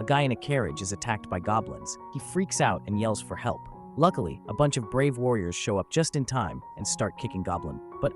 guy in a carriage is attacked by goblins. He freaks out and yells for help. Luckily, a bunch of brave warriors show up just in time and start kicking goblin. But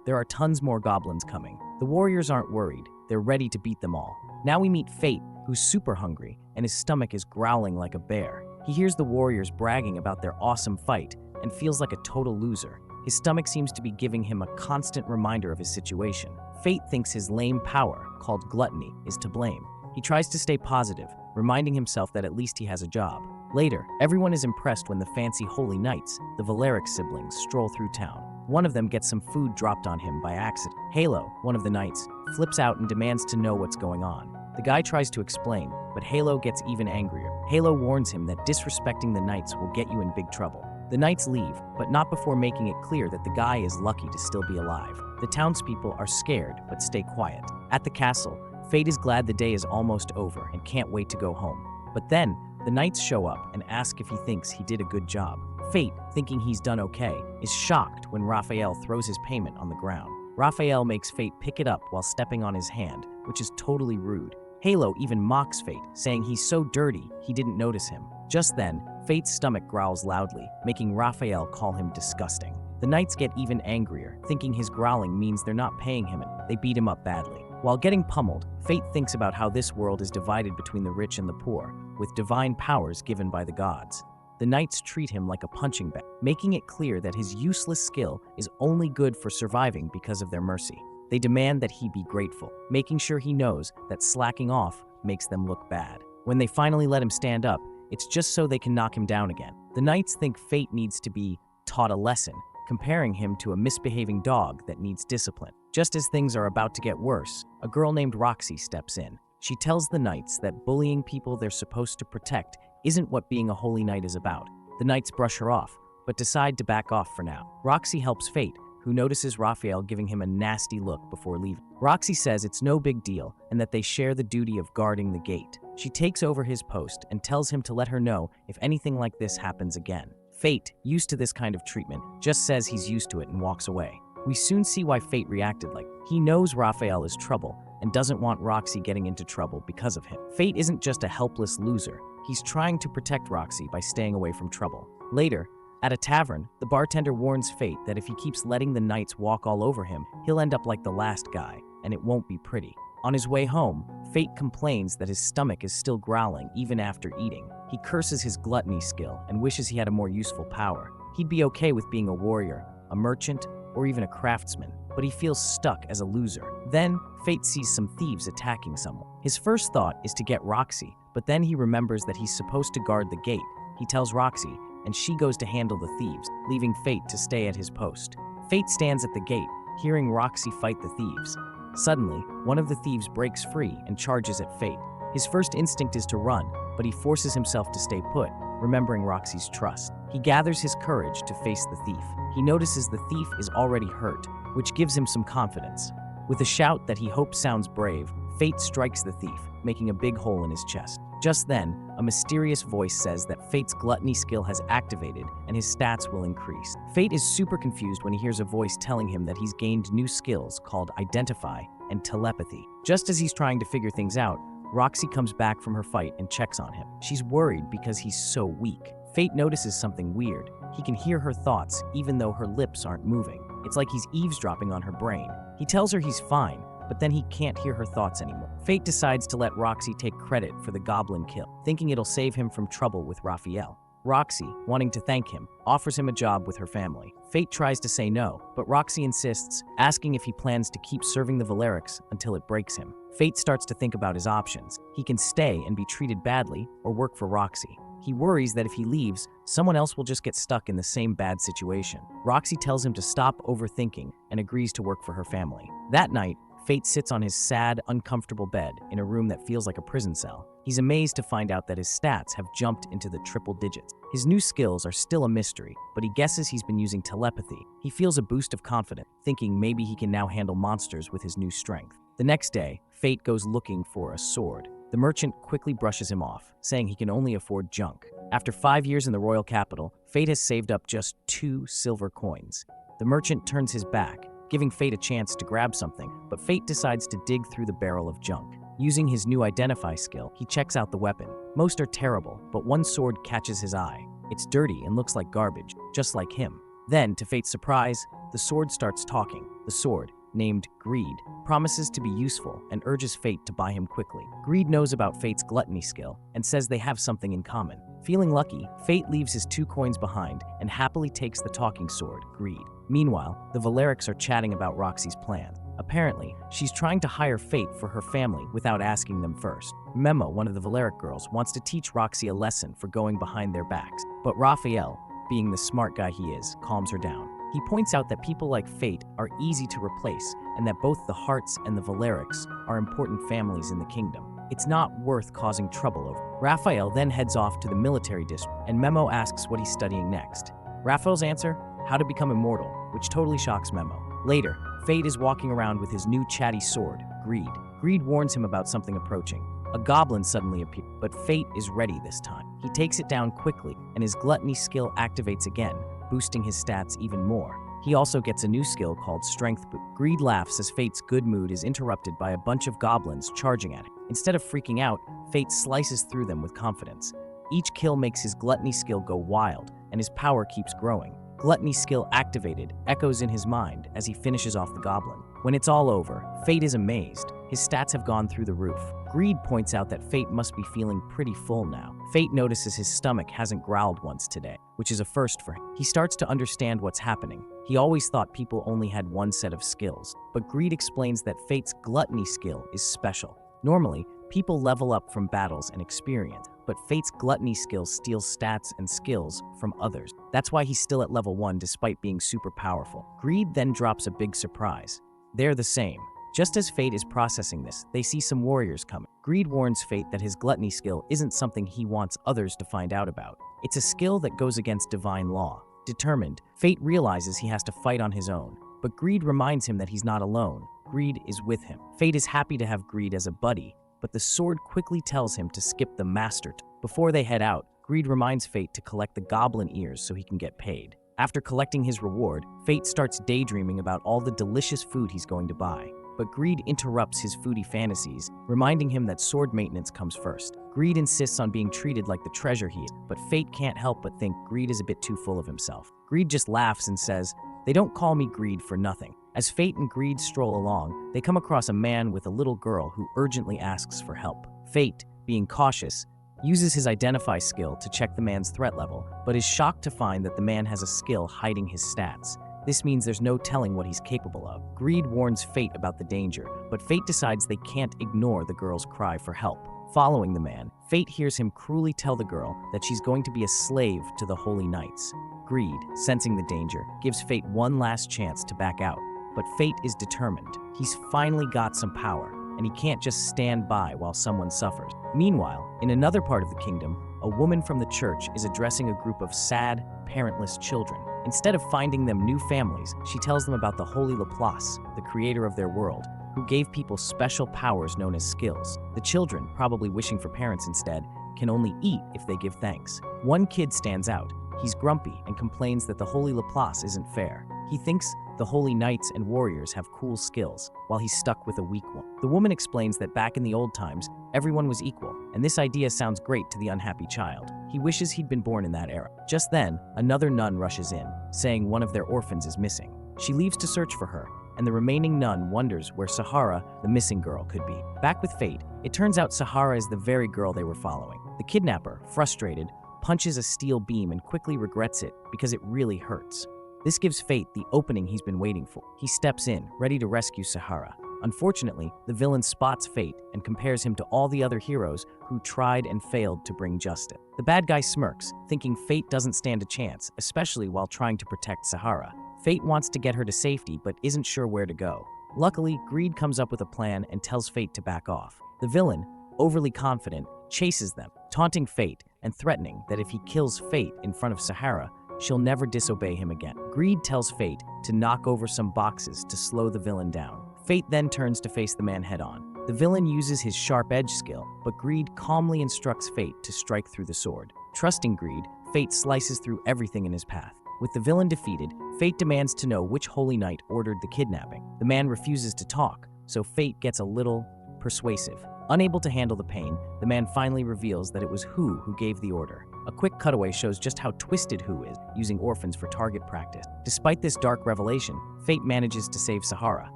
there are tons more goblins coming. The warriors aren't worried. They're ready to beat them all. Now we meet Fate, who's super hungry, and his stomach is growling like a bear. He hears the warriors bragging about their awesome fight and feels like a total loser. His stomach seems to be giving him a constant reminder of his situation. Fate thinks his lame power, called gluttony, is to blame. He tries to stay positive, reminding himself that at least he has a job. Later, everyone is impressed when the fancy Holy Knights, the Valeric siblings, stroll through town. One of them gets some food dropped on him by accident. Halo, one of the knights, flips out and demands to know what's going on. The guy tries to explain, but Halo gets even angrier. Halo warns him that disrespecting the knights will get you in big trouble. The knights leave, but not before making it clear that the guy is lucky to still be alive. The townspeople are scared, but stay quiet. At the castle, Fate is glad the day is almost over and can't wait to go home. But then, the knights show up and ask if he thinks he did a good job. Fate, thinking he's done okay, is shocked when Raphael throws his payment on the ground. Raphael makes Fate pick it up while stepping on his hand, which is totally rude. Halo even mocks Fate, saying he's so dirty he didn't notice him. Just then, Fate's stomach growls loudly, making Raphael call him disgusting. The knights get even angrier, thinking his growling means they're not paying him and they beat him up badly. While getting pummeled, Fate thinks about how this world is divided between the rich and the poor, with divine powers given by the gods. The knights treat him like a punching bag, making it clear that his useless skill is only good for surviving because of their mercy. They demand that he be grateful, making sure he knows that slacking off makes them look bad. When they finally let him stand up, it's just so they can knock him down again. The knights think Fate needs to be taught a lesson, comparing him to a misbehaving dog that needs discipline. Just as things are about to get worse, a girl named Roxy steps in. She tells the knights that bullying people they're supposed to protect isn't what being a holy knight is about. The knights brush her off, but decide to back off for now. Roxy helps Fate, who notices Raphael giving him a nasty look before leaving. Roxy says it's no big deal and that they share the duty of guarding the gate. She takes over his post and tells him to let her know if anything like this happens again. Fate, used to this kind of treatment, just says he's used to it and walks away. We soon see why Fate reacted like he knows Raphael is trouble and doesn't want Roxy getting into trouble because of him. Fate isn't just a helpless loser. He's trying to protect Roxy by staying away from trouble. Later, at a tavern, the bartender warns Fate that if he keeps letting the knights walk all over him, he'll end up like the last guy, and it won't be pretty. On his way home, Fate complains that his stomach is still growling even after eating. He curses his gluttony skill and wishes he had a more useful power. He'd be okay with being a warrior, a merchant, or even a craftsman, but he feels stuck as a loser. Then, Fate sees some thieves attacking someone. His first thought is to get Roxy, but then he remembers that he's supposed to guard the gate. He tells Roxy, and she goes to handle the thieves, leaving Fate to stay at his post. Fate stands at the gate, hearing Roxy fight the thieves. Suddenly, one of the thieves breaks free and charges at Fate. His first instinct is to run, but he forces himself to stay put, remembering Roxy's trust. He gathers his courage to face the thief. He notices the thief is already hurt, which gives him some confidence. With a shout that he hopes sounds brave, Fate strikes the thief, making a big hole in his chest. Just then, a mysterious voice says that Fate's gluttony skill has activated and his stats will increase. Fate is super confused when he hears a voice telling him that he's gained new skills called Identify and Telepathy. Just as he's trying to figure things out, Roxy comes back from her fight and checks on him. She's worried because he's so weak. Fate notices something weird. He can hear her thoughts even though her lips aren't moving. It's like he's eavesdropping on her brain. He tells her he's fine, but then he can't hear her thoughts anymore. Fate decides to let Roxy take credit for the goblin kill, thinking it'll save him from trouble with Raphael. Roxy, wanting to thank him, offers him a job with her family. Fate tries to say no, but Roxy insists, asking if he plans to keep serving the Valerics until it breaks him. Fate starts to think about his options. He can stay and be treated badly, or work for Roxy. He worries that if he leaves, someone else will just get stuck in the same bad situation. Roxy tells him to stop overthinking and agrees to work for her family. That night, Fate sits on his sad, uncomfortable bed in a room that feels like a prison cell. He's amazed to find out that his stats have jumped into the triple digits. His new skills are still a mystery, but he guesses he's been using telepathy. He feels a boost of confidence, thinking maybe he can now handle monsters with his new strength. The next day, Fate goes looking for a sword. The merchant quickly brushes him off, saying he can only afford junk. After 5 years in the royal capital, Fate has saved up just 2 silver coins. The merchant turns his back, giving Fate a chance to grab something, but Fate decides to dig through the barrel of junk. Using his new Identify skill, he checks out the weapon. Most are terrible, but one sword catches his eye. It's dirty and looks like garbage, just like him. Then, to Fate's surprise, the sword starts talking. The sword, named Greed, promises to be useful and urges Fate to buy him quickly. Greed knows about Fate's gluttony skill and says they have something in common. Feeling lucky, Fate leaves his 2 coins behind and happily takes the talking sword, Greed. Meanwhile, the Valerics are chatting about Roxy's plans. Apparently, she's trying to hire Fate for her family without asking them first. Memo, one of the Valeric girls, wants to teach Roxy a lesson for going behind their backs, but Raphael, being the smart guy he is, calms her down. He points out that people like Fate are easy to replace and that both the Hearts and the Valerics are important families in the kingdom. It's not worth causing trouble over. Raphael then heads off to the military district, and Memo asks what he's studying next. Raphael's answer? How to become immortal, which totally shocks Memo. Later, Fate is walking around with his new chatty sword, Greed. Greed warns him about something approaching. A goblin suddenly appears, but Fate is ready this time. He takes it down quickly, and his gluttony skill activates again, boosting his stats even more. He also gets a new skill called Strength Boost. Greed laughs as Fate's good mood is interrupted by a bunch of goblins charging at him. Instead of freaking out, Fate slices through them with confidence. Each kill makes his gluttony skill go wild, and his power keeps growing. Gluttony skill activated echoes in his mind as he finishes off the goblin. When it's all over, Fate is amazed. His stats have gone through the roof. Greed points out that Fate must be feeling pretty full now. Fate notices his stomach hasn't growled once today, which is a first for him. He starts to understand what's happening. He always thought people only had one set of skills, but Greed explains that Fate's gluttony skill is special. Normally, people level up from battles and experience, but Fate's gluttony skill steals stats and skills from others. That's why he's still at level 1 despite being super powerful. Greed then drops a big surprise. They're the same. Just as Fate is processing this, they see some warriors coming. Greed warns Fate that his gluttony skill isn't something he wants others to find out about. It's a skill that goes against divine law. Determined, Fate realizes he has to fight on his own, but Greed reminds him that he's not alone. Greed is with him. Fate is happy to have Greed as a buddy, but the sword quickly tells him to skip the master. Before they head out, Greed reminds Fate to collect the goblin ears so he can get paid. After collecting his reward, Fate starts daydreaming about all the delicious food he's going to buy. But Greed interrupts his foodie fantasies, reminding him that sword maintenance comes first. Greed insists on being treated like the treasure he is, but Fate can't help but think Greed is a bit too full of himself. Greed just laughs and says, "They don't call me Greed for nothing." As Fate and Greed stroll along, they come across a man with a little girl who urgently asks for help. Fate, being cautious, uses his Identify skill to check the man's threat level, but is shocked to find that the man has a skill hiding his stats. This means there's no telling what he's capable of. Greed warns Fate about the danger, but Fate decides they can't ignore the girl's cry for help. Following the man, Fate hears him cruelly tell the girl that she's going to be a slave to the Holy Knights. Greed, sensing the danger, gives Fate one last chance to back out, but Fate is determined. He's finally got some power, and he can't just stand by while someone suffers. Meanwhile, in another part of the kingdom, a woman from the church is addressing a group of sad, parentless children. Instead of finding them new families, she tells them about the Holy Laplace, the creator of their world, who gave people special powers known as skills. The children, probably wishing for parents instead, can only eat if they give thanks. One kid stands out. He's grumpy and complains that the Holy Laplace isn't fair. He thinks the Holy Knights and warriors have cool skills, while he's stuck with a weak one. The woman explains that back in the old times, everyone was equal, and this idea sounds great to the unhappy child. He wishes he'd been born in that era. Just then, another nun rushes in, saying one of their orphans is missing. She leaves to search for her, and the remaining nun wonders where Sahara, the missing girl, could be. Back with Fate, it turns out Sahara is the very girl they were following. The kidnapper, frustrated, punches a steel beam and quickly regrets it because it really hurts. This gives Fate the opening he's been waiting for. He steps in, ready to rescue Sahara. Unfortunately, the villain spots Fate and compares him to all the other heroes who tried and failed to bring justice. The bad guy smirks, thinking Fate doesn't stand a chance, especially while trying to protect Sahara. Fate wants to get her to safety but isn't sure where to go. Luckily, Greed comes up with a plan and tells Fate to back off. The villain, overly confident, chases them, taunting Fate and threatening that if he kills Fate in front of Sahara, she'll never disobey him again. Greed tells Fate to knock over some boxes to slow the villain down. Fate then turns to face the man head-on. The villain uses his sharp edge skill, but Greed calmly instructs Fate to strike through the sword. Trusting Greed, Fate slices through everything in his path. With the villain defeated, Fate demands to know which Holy Knight ordered the kidnapping. The man refuses to talk, so Fate gets a little persuasive. Unable to handle the pain, the man finally reveals that it was who gave the order. A quick cutaway shows just how twisted Hu is, using orphans for target practice. Despite this dark revelation, Fate manages to save Sahara.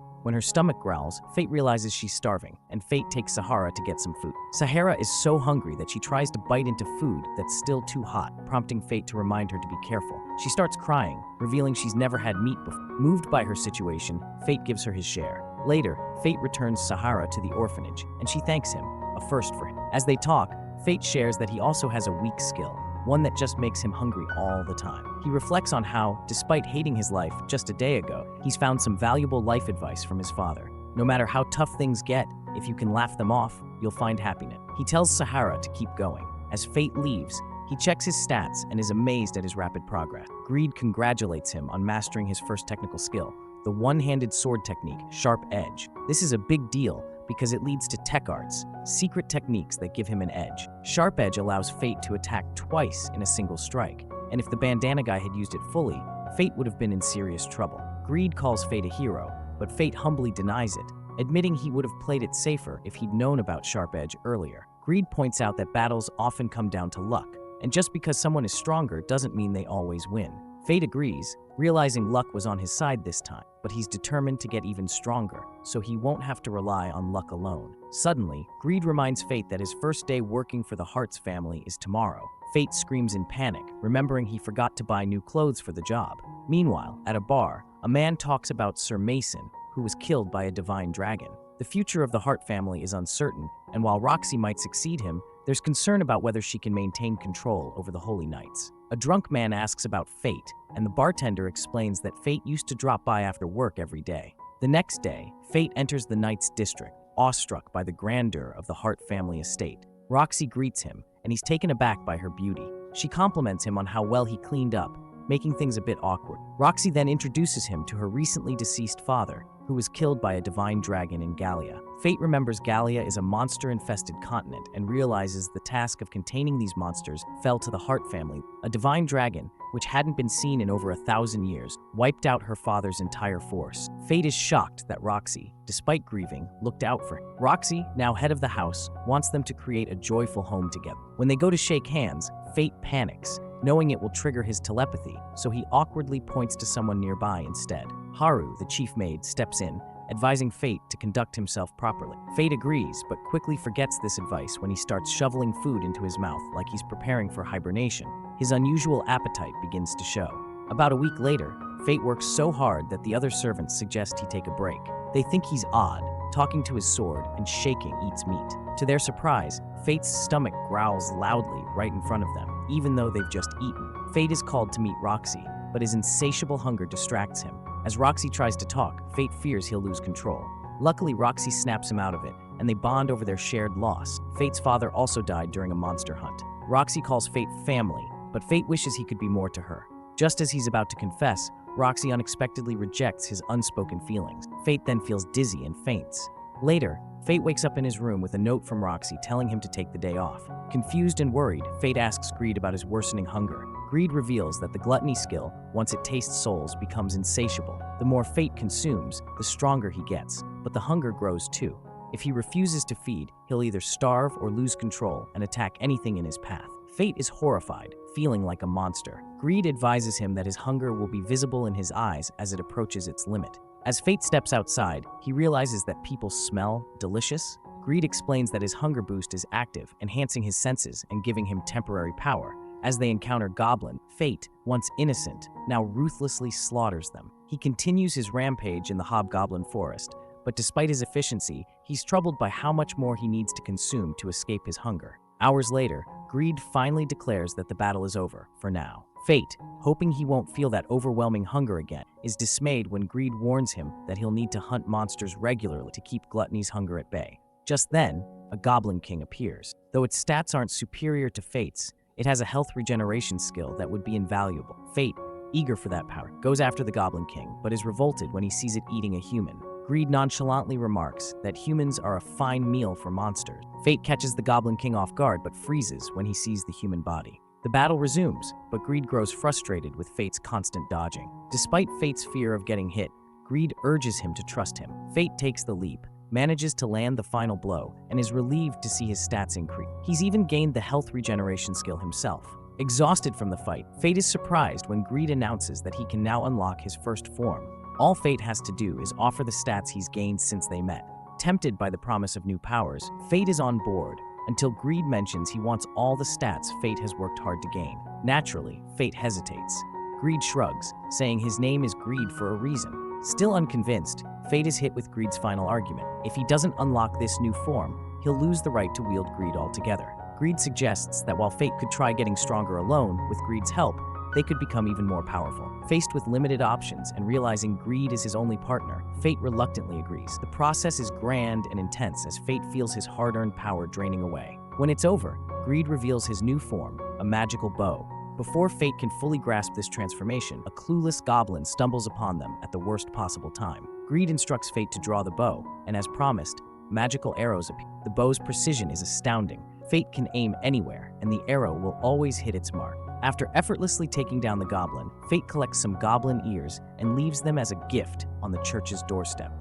When her stomach growls, Fate realizes she's starving, and Fate takes Sahara to get some food. Sahara is so hungry that she tries to bite into food that's still too hot, prompting Fate to remind her to be careful. She starts crying, revealing she's never had meat before. Moved by her situation, Fate gives her his share. Later, Fate returns Sahara to the orphanage, and she thanks him, a first for him. As they talk, Fate shares that he also has a weak skill, one that just makes him hungry all the time. He reflects on how, despite hating his life just a day ago, he's found some valuable life advice from his father. No matter how tough things get, if you can laugh them off, you'll find happiness. He tells Sahara to keep going. As Fate leaves, he checks his stats and is amazed at his rapid progress. Greed congratulates him on mastering his first technical skill, the one-handed sword technique, Sharp Edge. This is a big deal because it leads to tech arts, secret techniques that give him an edge. Sharp Edge allows Fate to attack twice in a single strike, and if the bandana guy had used it fully, Fate would have been in serious trouble. Greed calls Fate a hero, but Fate humbly denies it, admitting he would have played it safer if he'd known about Sharp Edge earlier. Greed points out that battles often come down to luck, and just because someone is stronger doesn't mean they always win. Fate agrees, realizing luck was on his side this time, but he's determined to get even stronger, so he won't have to rely on luck alone. Suddenly, Greed reminds Fate that his first day working for the Hartz family is tomorrow. Fate screams in panic, remembering he forgot to buy new clothes for the job. Meanwhile, at a bar, a man talks about Sir Mason, who was killed by a divine dragon. The future of the Hart family is uncertain, and while Roxy might succeed him, there's concern about whether she can maintain control over the Holy Knights. A drunk man asks about Fate, and the bartender explains that Fate used to drop by after work every day. The next day, Fate enters the Knights' district, awestruck by the grandeur of the Hart family estate. Roxy greets him, and he's taken aback by her beauty. She compliments him on how well he cleaned up, making things a bit awkward. Roxy then introduces him to her recently deceased father, who was killed by a divine dragon in Gallia. Fate remembers Gallia is a monster-infested continent and realizes the task of containing these monsters fell to the Hart family. A divine dragon, which hadn't been seen in over 1,000 years, wiped out her father's entire force. Fate is shocked that Roxy, despite grieving, looked out for him. Roxy, now head of the house, wants them to create a joyful home together. When they go to shake hands, Fate panics, knowing it will trigger his telepathy, so he awkwardly points to someone nearby instead. Haru, the chief maid, steps in, advising Fate to conduct himself properly. Fate agrees, but quickly forgets this advice when he starts shoveling food into his mouth like he's preparing for hibernation. His unusual appetite begins to show. About a week later, Fate works so hard that the other servants suggest he take a break. They think he's odd, talking to his sword and shaking eats meat. To their surprise, Fate's stomach growls loudly right in front of them, even though they've just eaten. Fate is called to meet Roxy, but his insatiable hunger distracts him. As Roxy tries to talk, Fate fears he'll lose control. Luckily, Roxy snaps him out of it, and they bond over their shared loss. Fate's father also died during a monster hunt. Roxy calls Fate family, but Fate wishes he could be more to her. Just as he's about to confess, Roxy unexpectedly rejects his unspoken feelings. Fate then feels dizzy and faints. Later, Fate wakes up in his room with a note from Roxy telling him to take the day off. Confused and worried, Fate asks Greed about his worsening hunger. Greed reveals that the gluttony skill, once it tastes souls, becomes insatiable. The more Fate consumes, the stronger he gets, but the hunger grows too. If he refuses to feed, he'll either starve or lose control and attack anything in his path. Fate is horrified, feeling like a monster. Greed advises him that his hunger will be visible in his eyes as it approaches its limit. As Fate steps outside, he realizes that people smell delicious. Greed explains that his hunger boost is active, enhancing his senses and giving him temporary power. As they encounter Goblin, Fate, once innocent, now ruthlessly slaughters them. He continues his rampage in the Hobgoblin Forest, but despite his efficiency, he's troubled by how much more he needs to consume to escape his hunger. Hours later, Greed finally declares that the battle is over, for now. Fate, hoping he won't feel that overwhelming hunger again, is dismayed when Greed warns him that he'll need to hunt monsters regularly to keep Gluttony's hunger at bay. Just then, a Goblin King appears. Though its stats aren't superior to Fate's, it has a health regeneration skill that would be invaluable. Fate, eager for that power, goes after the Goblin King, but is revolted when he sees it eating a human. Greed nonchalantly remarks that humans are a fine meal for monsters. Fate catches the Goblin King off guard but freezes when he sees the human body. The battle resumes, but Greed grows frustrated with Fate's constant dodging. Despite Fate's fear of getting hit, Greed urges him to trust him. Fate takes the leap, manages to land the final blow, and is relieved to see his stats increase. He's even gained the health regeneration skill himself. Exhausted from the fight, Fate is surprised when Greed announces that he can now unlock his first form. All Fate has to do is offer the stats he's gained since they met. Tempted by the promise of new powers, Fate is on board, until Greed mentions he wants all the stats Fate has worked hard to gain. Naturally, Fate hesitates. Greed shrugs, saying his name is Greed for a reason. Still unconvinced, Fate is hit with Greed's final argument. If he doesn't unlock this new form, he'll lose the right to wield Greed altogether. Greed suggests that while Fate could try getting stronger alone, with Greed's help, they could become even more powerful. Faced with limited options and realizing Greed is his only partner, Fate reluctantly agrees. The process is grand and intense as Fate feels his hard-earned power draining away. When it's over, Greed reveals his new form, a magical bow. Before Fate can fully grasp this transformation, a clueless goblin stumbles upon them at the worst possible time. Greed instructs Fate to draw the bow, and as promised, magical arrows appear. The bow's precision is astounding. Fate can aim anywhere, and the arrow will always hit its mark. After effortlessly taking down the goblin, Fate collects some goblin ears and leaves them as a gift on the church's doorstep.